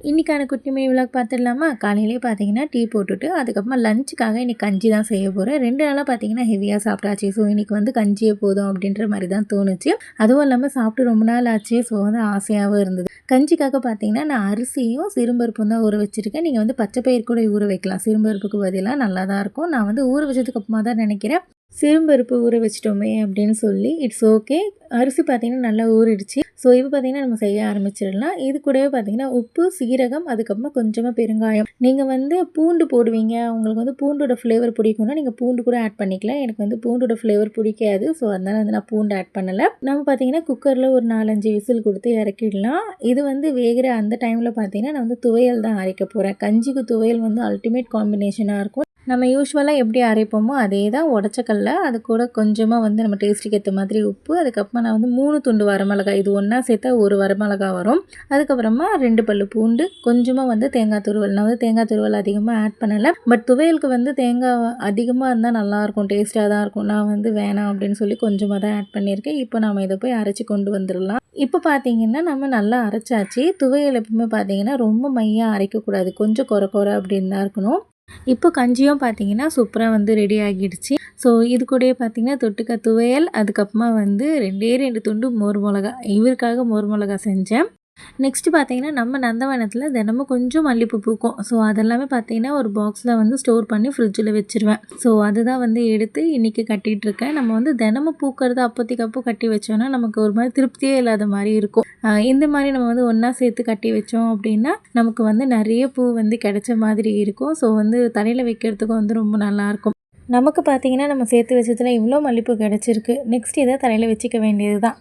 இன்றைக்கான குட்டி mini vlog பார்த்துடலாமா? காலையிலே பார்த்தீங்கன்னா டீ போட்டுட்டு அதுக்கப்புறமா லஞ்சுக்காக இன்றைக்கி கஞ்சி தான் செய்ய போகிறேன். 2 நாளாக பார்த்தீங்கன்னா ஹெவியாக சாப்பிட்டாச்சு. ஸோ இன்றைக்கி வந்து கஞ்சியே போதும் அப்படின்ற மாதிரி தான் தோணுச்சு. அதுவும் இல்லாமல் சாப்பிட்டு ரொம்ப நாள் ஆச்சு. ஸோ வந்து ஆசையாகவும் இருந்தது. கஞ்சிக்காக பார்த்தீங்கன்னா நான் அரிசியும் சிறும்பருப்பும் தான் ஊற வச்சுருக்கேன். நீங்கள் வந்து பச்சை பயிர் கூட ஊற வைக்கலாம். சிறும்பருப்புக்கு பதிலாக நல்லா தான் இருக்கும். நான் வந்து ஊற வச்சதுக்கு அப்புறமா தான் நினைக்கிறேன் சிறும்பருப்பு ஊற வச்சிட்டோமே அப்படின்னு சொல்லி. It's okay. அரிசி பார்த்திங்கன்னா நல்லா ஊறிடுச்சு. ஸோ இப்போ பார்த்திங்கன்னா நம்ம செய்ய ஆரம்பிச்சிடலாம். இது கூடவே பார்த்திங்கன்னா உப்பு, சீரகம், அதுக்கப்புறமா கொஞ்சமாக பெருங்காயம். நீங்கள் வந்து பூண்டு போடுவீங்க, உங்களுக்கு வந்து பூண்டோட ஃப்ளேவர் பிடிக்கும்னா நீங்கள் பூண்டு கூட ஆட் பண்ணிக்கலாம். எனக்கு வந்து பூண்டோட ஃப்ளேவர் பிடிக்காது. ஸோ அதனால் வந்து நான் பூண்டு ஆட் பண்ணலை. நம்ம பார்த்திங்கன்னா குக்கரில் ஒரு 4-5 விசில் கொடுத்து இறக்கிடலாம். இது வந்து வேகிற அந்த டைமில் பார்த்திங்கன்னா நான் வந்து துவையல் தான் அரைக்க போகிறேன். கஞ்சிக்கு துவையல் வந்து அல்டிமேட் காம்பினேஷனாக இருக்கும். நம்ம யூஸ்வலாக எப்படி அரைப்போமோ அதே தான். உடச்சக்கல்ல அது கூட கொஞ்சமாக வந்து நம்ம டேஸ்ட்டுக்கு ஏற்ற மாதிரி உப்பு, அதுக்கப்புறமா நான் வந்து 3 துண்டு வரமிளகாய், இது ஒன்றா சேர்த்தா 1 வரமிளகாய் வரும். அதுக்கப்புறமா 2 பல்லு பூண்டு, கொஞ்சமாக வந்து தேங்காய் துருவல். நான் வந்து தேங்காய் துருவல் அதிகமாக ஆட் பண்ணலை. பட் துவையலுக்கு வந்து தேங்காய் அதிகமாக இருந்தால் நல்லாயிருக்கும், டேஸ்ட்டாக தான் இருக்கும். நான் வந்து வேணாம் அப்படின்னு சொல்லி கொஞ்சமாக தான் ஆட் பண்ணியிருக்கேன். இப்போ நம்ம இதை போய் அரைச்சி கொண்டு வந்துடலாம். இப்போ பார்த்தீங்கன்னா நம்ம நல்லா அரைச்சாச்சு. துவையல் எப்பவுமே பார்த்தீங்கன்னா ரொம்ப மையாக அரைக்கக்கூடாது, கொஞ்சம் கொர கொர அப்படின்னு தான் இருக்கணும். இப்போ கஞ்சியும் பார்த்தீங்கன்னா சூப்பராக வந்து ரெடி ஆகிடுச்சு. ஸோ இது கூடயே பார்த்தீங்கன்னா தொட்டுக்க துவையல், அதுக்கப்புறமா வந்து 2 துண்டு மோர் மிளகா. இவருக்காக மோர் மிளகா செஞ்சேன். நெக்ஸ்ட்டு பார்த்தீங்கன்னா நம்ம நந்தவனத்தில் தினமும் கொஞ்சம் மல்லிப்பூ பூக்கும். ஸோ அதெல்லாமே பார்த்தீங்கன்னா ஒரு பாக்ஸில் வந்து ஸ்டோர் பண்ணி ஃப்ரிட்ஜில் வச்சுருவேன். ஸோ அதுதான் வந்து எடுத்து இன்றைக்கி கட்டிகிட்ருக்கேன். நம்ம வந்து தினமும் பூக்கிறது அப்போதைக்கு அப்போ கட்டி வச்சோன்னா நமக்கு ஒரு மாதிரி திருப்தியே இல்லாத மாதிரி இருக்கும். இந்த மாதிரி நம்ம வந்து ஒன்றா சேர்த்து கட்டி வச்சோம் அப்படின்னா நமக்கு வந்து நிறைய பூ வந்து கிடைச்ச மாதிரி இருக்கும். ஸோ வந்து தலையில் வைக்கிறதுக்கும் வந்து ரொம்ப நல்லாயிருக்கும். நமக்கு பார்த்தீங்கன்னா நம்ம சேர்த்து வச்சதில் இவ்வளோ மல்லிப்பூ கிடச்சிருக்கு. நெக்ஸ்ட் இதை தலையில் வச்சுக்க வேண்டியது தான்.